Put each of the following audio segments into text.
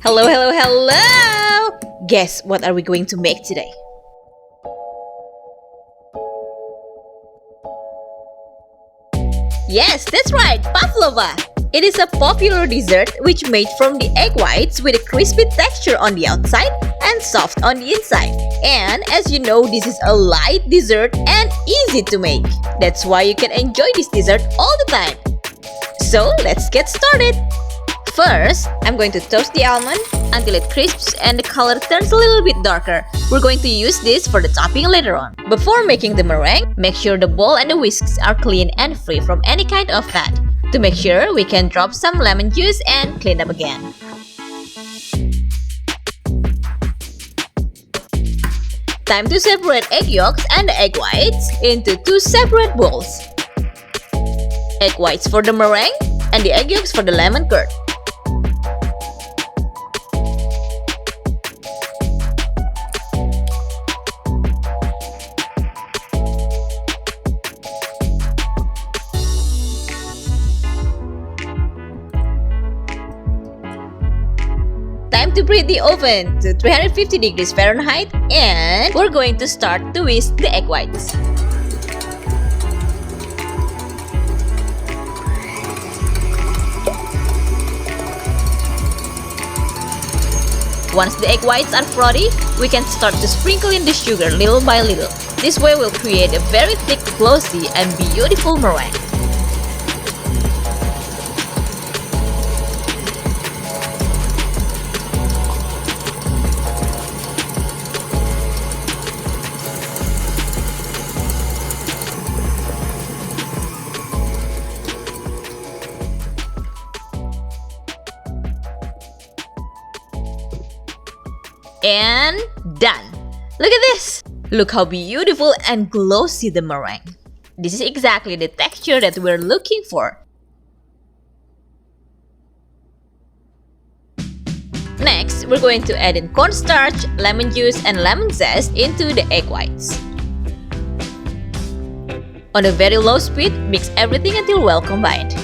Hello, hello, hello! Guess what are we going to make today? Yes, that's right, pavlova! It is a popular dessert which made from the egg whites with a crispy texture on the outside and soft on the inside. And as you know, this is a light dessert and easy to make. That's why you can enjoy this dessert all the time. So let's get started! First, I'm going to toast the almond until it crisps and the color turns a little bit darker. We're going to use this for the topping later on. Before making the meringue, make sure the bowl and the whisks are clean and free from any kind of fat. To make sure, we can drop some lemon juice and clean up again. Time to separate egg yolks and the egg whites into two separate bowls. Egg whites for the meringue and the egg yolks for the lemon curd. Time to preheat the oven to 350 degrees Fahrenheit, and we're going to start to whisk the egg whites. Once the egg whites are frothy, we can start to sprinkle in the sugar little by little. This way we'll create a very thick, glossy, and beautiful meringue. And done! Look at this! Look how beautiful and glossy the meringue. This is exactly the texture that we're looking for. Next, we're going to add in cornstarch, lemon juice, and lemon zest into the egg whites. On a very low speed, mix everything until well combined.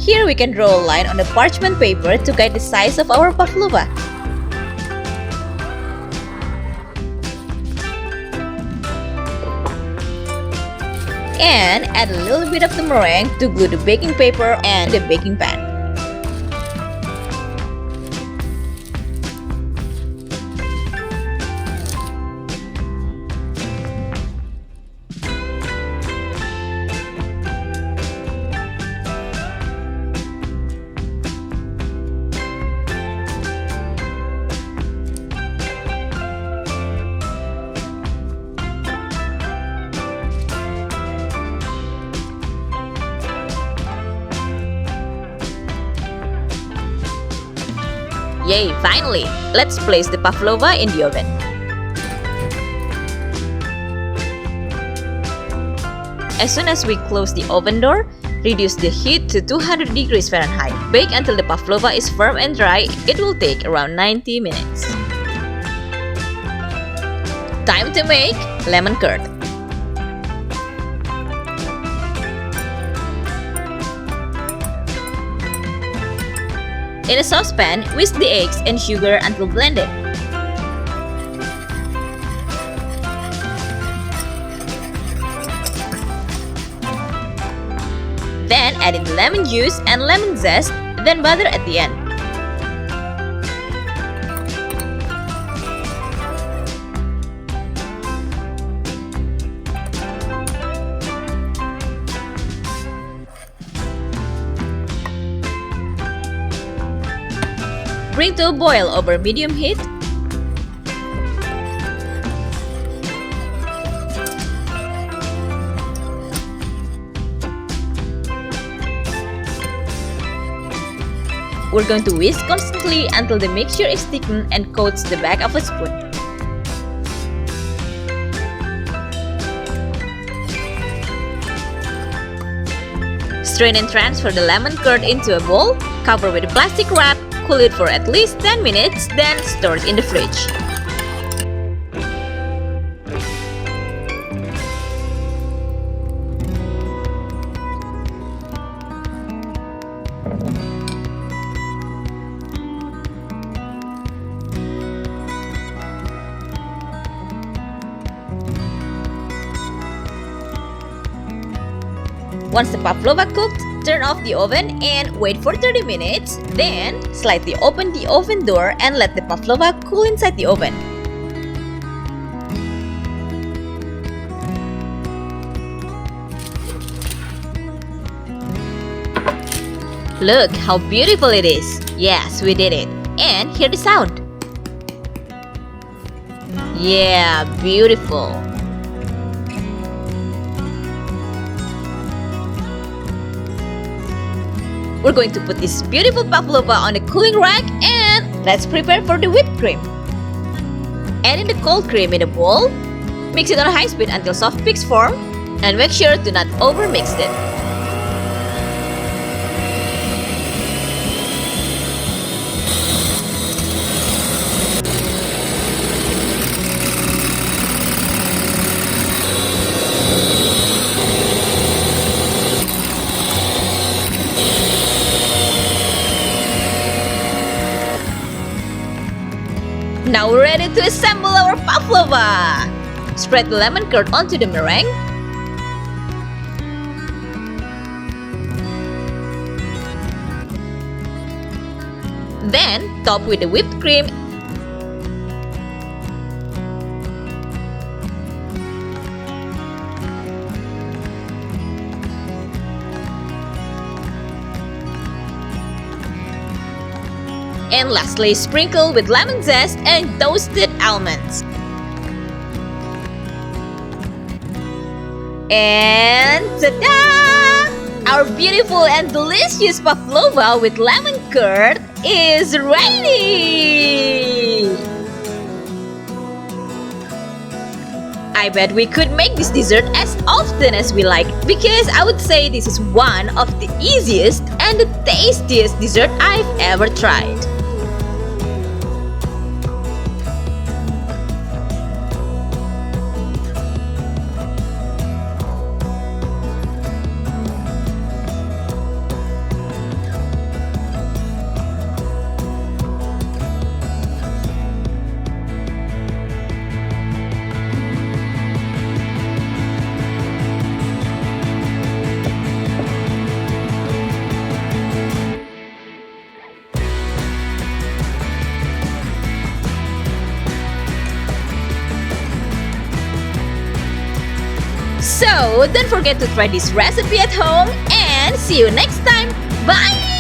Here we can draw a line on the parchment paper to guide the size of our pavlova. And add a little bit of the meringue to glue the baking paper and the baking pan. Yay, finally! Let's place the pavlova in the oven. As soon as we close the oven door, reduce the heat to 200 degrees Fahrenheit. Bake until the pavlova is firm and dry. It will take around 90 minutes. Time to make lemon curd. In a saucepan, whisk the eggs and sugar until blended. Then add in lemon juice and lemon zest, then butter at the end. Bring to a boil over medium heat. We're going to whisk constantly until the mixture is thickened and coats the back of a spoon. Strain and transfer the lemon curd into a bowl, cover with a plastic wrap, cool it for at least 10 minutes, then store it in the fridge. Once the pavlova cooked, turn off the oven and wait for 30 minutes. Then, slightly open the oven door and let the pavlova cool inside the oven. Look how beautiful it is! Yes, we did it! And hear the sound! Yeah, beautiful! We're going to put this beautiful pavlova on a cooling rack and let's prepare for the whipped cream. Add in the cold cream in a bowl. Mix it on high speed until soft peaks form and make sure to not overmix it. Now we're ready to assemble our pavlova! Spread the lemon curd onto the meringue. Then, top with the whipped cream. And lastly, sprinkle with lemon zest and toasted almonds. And ta-da! Our beautiful and delicious pavlova with lemon curd is ready! I bet we could make this dessert as often as we like because I would say this is one of the easiest and the tastiest dessert I've ever tried. So, don't forget to try this recipe at home and see you next time. Bye!